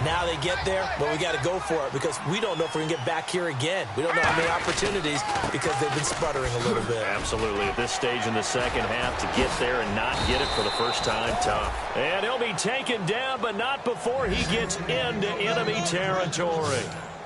Now they get there, but we got to go for it because we don't know if we're going to get back here again. We don't know how many opportunities because they've been sputtering a little bit. Absolutely. At this stage in the second half, to get there and not get it for the first time, tough. And he'll be taken down, but not before he gets into enemy territory.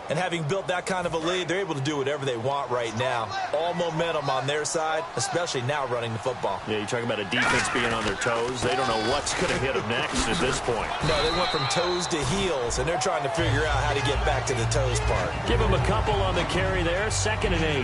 And having built that kind of a lead, they're able to do whatever they want right now. All momentum on their side, especially now running the football. Yeah, you're talking about a defense being on their toes. They don't know what's going to hit them next at this point. No, they went from toes to heels, and they're trying to figure out how to get back to the toes part. Give them a couple on the carry there, 2nd and 8.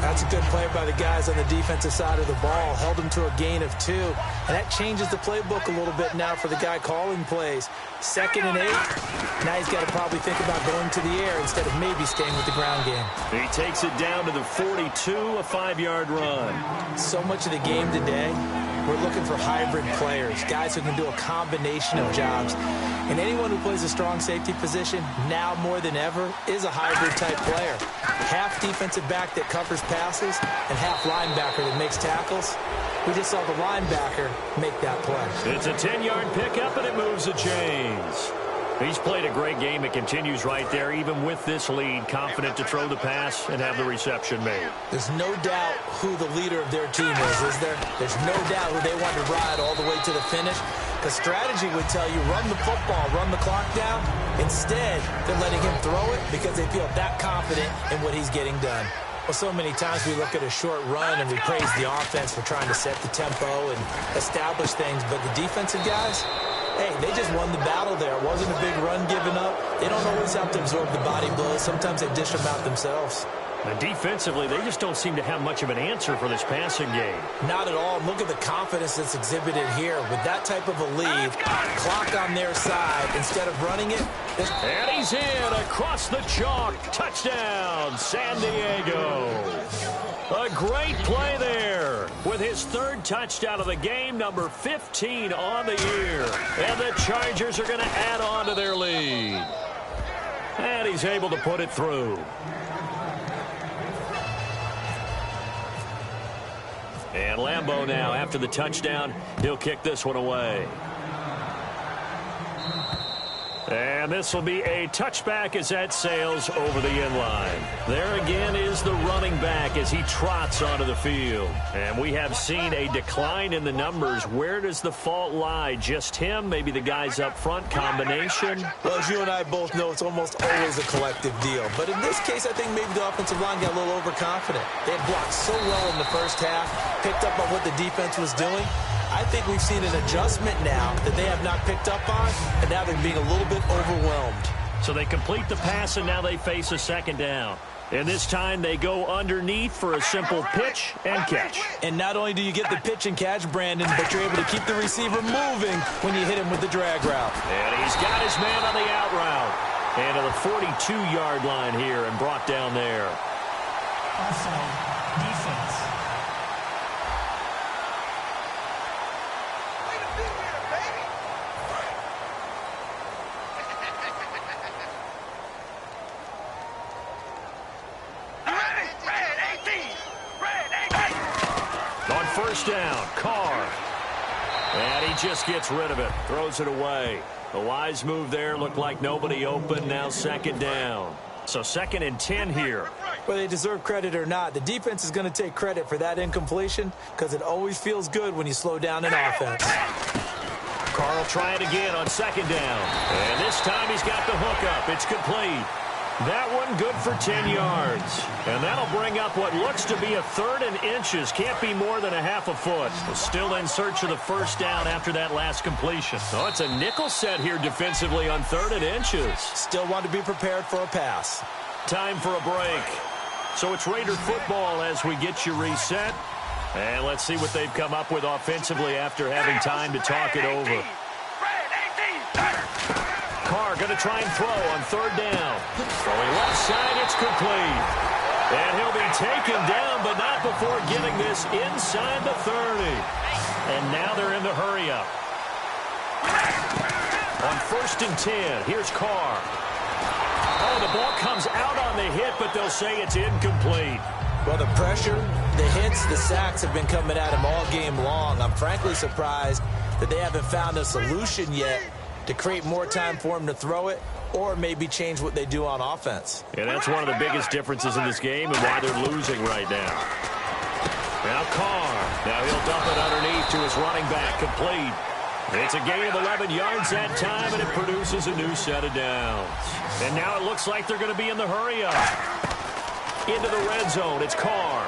That's a good play by the guys on the defensive side of the ball. Held them to a gain of 2. And that changes the playbook a little bit now for the guy calling plays. 2nd and 8. Now he's got to probably think about going to the air instead of maybe staying with the ground game. He takes it down to the 42, a 5-yard run. So much of the game today, we're looking for hybrid players, guys who can do a combination of jobs. And anyone who plays a strong safety position, now more than ever, is a hybrid-type player. Half defensive back that covers passes and half linebacker that makes tackles. We just saw the linebacker make that play. It's a 10-yard pickup, and it moves the chains. He's played a great game. It continues right there, even with this lead, confident to throw the pass and have the reception made. There's no doubt who the leader of their team is there? There's no doubt who they want to ride all the way to the finish. Because strategy would tell you, run the football, run the clock down. Instead, they're letting him throw it because they feel that confident in what he's getting done. Well, so many times we look at a short run and we praise the offense for trying to set the tempo and establish things. But the defensive guys, hey, they just won the battle there. It wasn't a big run given up. They don't always have to absorb the body blows. Sometimes they dish them out themselves. And defensively, they just don't seem to have much of an answer for this passing game. Not at all. Look at the confidence that's exhibited here. With that type of a lead, clock on their side, instead of running it. And he's in across the chalk. Touchdown, San Diego. A great play there with his third touchdown of the game, number 15 on the year. And the Chargers are going to add on to their lead. And he's able to put it through. And Lambeau now, after the touchdown, he'll kick this one away. And this will be a touchback as that sails over the end line. There again is the running back as he trots onto the field. And we have seen a decline in the numbers. Where does the fault lie? Just him? Maybe the guys up front? Combination? Well, as you and I both know, it's almost always a collective deal. But in this case, I think maybe the offensive line got a little overconfident. They had blocked so well in the first half, picked up on what the defense was doing. I think we've seen an adjustment now that they have not picked up on, and now they're being a little bit overwhelmed. So they complete the pass, and now they face a second down. And this time they go underneath for a simple pitch and catch. And not only do you get the pitch and catch, Brandon, but you're able to keep the receiver moving when you hit him with the drag route. And he's got his man on the out route. And to the 42-yard line here and brought down there. Also, defense. On first down, Carr. And he just gets rid of it, throws it away. A wise move there, looked like nobody open, now second down. So 2nd and 10 here. Whether they deserve credit or not, the defense is going to take credit for that incompletion because it always feels good when you slow down an offense. Carr will try it again on second down. And this time he's got the hookup. It's complete. That one good for 10 yards. And that'll bring up what looks to be a 3rd and inches. Can't be more than a half a foot. Still in search of the first down after that last completion. Oh, it's a nickel set here defensively on 3rd and inches. Still want to be prepared for a pass. Time for a break. So it's Raider football as we get you reset. And let's see what they've come up with offensively after having time to talk it over. Carr going to try and throw on 3rd down. Throwing left side, it's complete. And he'll be taken down, but not before getting this inside the 30. And now they're in the hurry-up. On 1st and 10, here's Carr. Oh, the ball comes out on the hit, but they'll say it's incomplete. Well, the pressure, the hits, the sacks have been coming at him all game long. I'm frankly surprised that they haven't found a solution yet to create more time for him to throw it or maybe change what they do on offense. And that's one of the biggest differences in this game and why they're losing right now. Now Carr. Now he'll dump it underneath to his running back, complete. It's a gain of 11 yards that time, and it produces a new set of downs. And now it looks like they're going to be in the hurry-up. Into the red zone, it's Carr.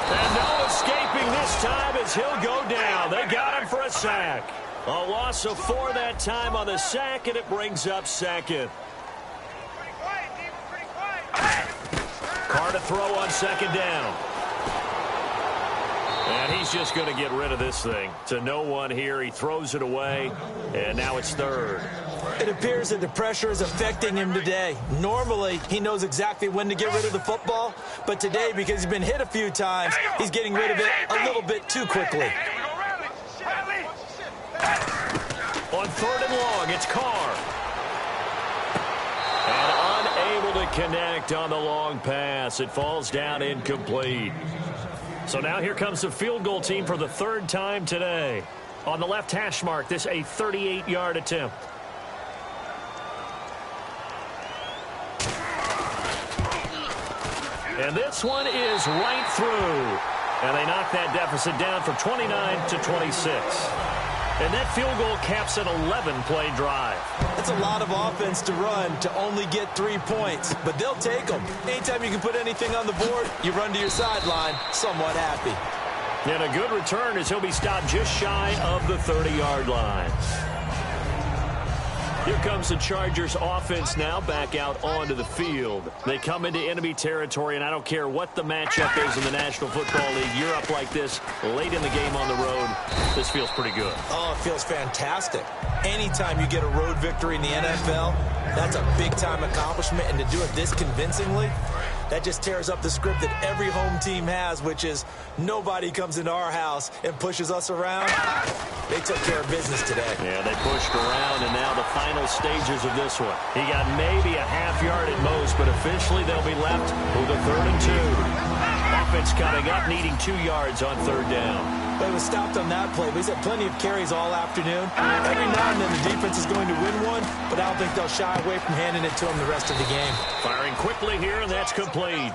And no escaping this time as he'll go down. They got him for a sack. A loss of 4 that time on the sack, and it brings up 2nd. Carr to throw on 2nd down. And he's just going to get rid of this thing. To no one here. He throws it away, and now it's 3rd. It appears that the pressure is affecting him today. Normally, he knows exactly when to get rid of the football, but today, because he's been hit a few times, he's getting rid of it a little bit too quickly. On 3rd and long, it's Carr. And unable to connect on the long pass. It falls down incomplete. So now here comes the field goal team for the 3rd time today. On the left hash mark, this a 38-yard attempt. And this one is right through. And they knock that deficit down from 29 to 26. And that field goal caps an 11-play drive. That's a lot of offense to run to only get 3 points, but they'll take them. Anytime you can put anything on the board, you run to your sideline somewhat happy. And a good return as he'll be stopped just shy of the 30-yard line. Here comes the Chargers offense now back out onto the field. They come into enemy territory, and I don't care what the matchup is in the National Football League. You're up like this late in the game on the road. This feels pretty good. Oh, it feels fantastic. Anytime you get a road victory in the NFL, that's a big-time accomplishment, and to do it this convincingly, that just tears up the script that every home team has, which is nobody comes into our house and pushes us around. They took care of business today. Yeah, they pushed around, and now the final stages of this one. He got maybe a half yard at most, but officially they'll be left with a 3rd and 2. Offense coming up, needing 2 yards on 3rd down. But it was stopped on that play. But he's had plenty of carries all afternoon. Every now and then the defense is going to win one, but I don't think they'll shy away from handing it to him the rest of the game. Firing quickly here, and that's complete.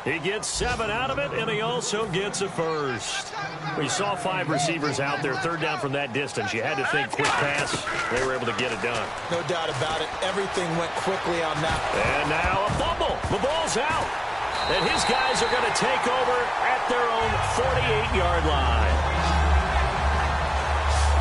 He gets 7 out of it, and he also gets a first. We saw 5 receivers out there, 3rd down from that distance. You had to think quick pass. They were able to get it done. No doubt about it. Everything went quickly on that. And now a fumble. The ball's out. And his guys are going to take over at their own 48-yard line.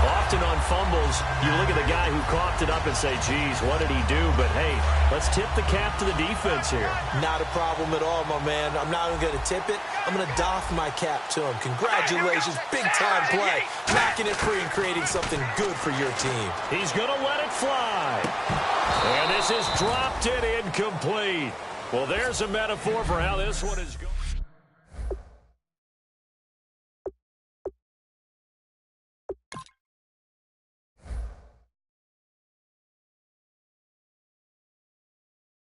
Often on fumbles, you look at the guy who coughed it up and say, geez, what did he do? But, hey, let's tip the cap to the defense here. Not a problem at all, my man. I'm not even going to tip it. I'm going to doff my cap to him. Congratulations. Big-time play. Knocking it free and creating something good for your team. He's going to let it fly. And this is dropped it incomplete. Well, there's a metaphor for how this one is going.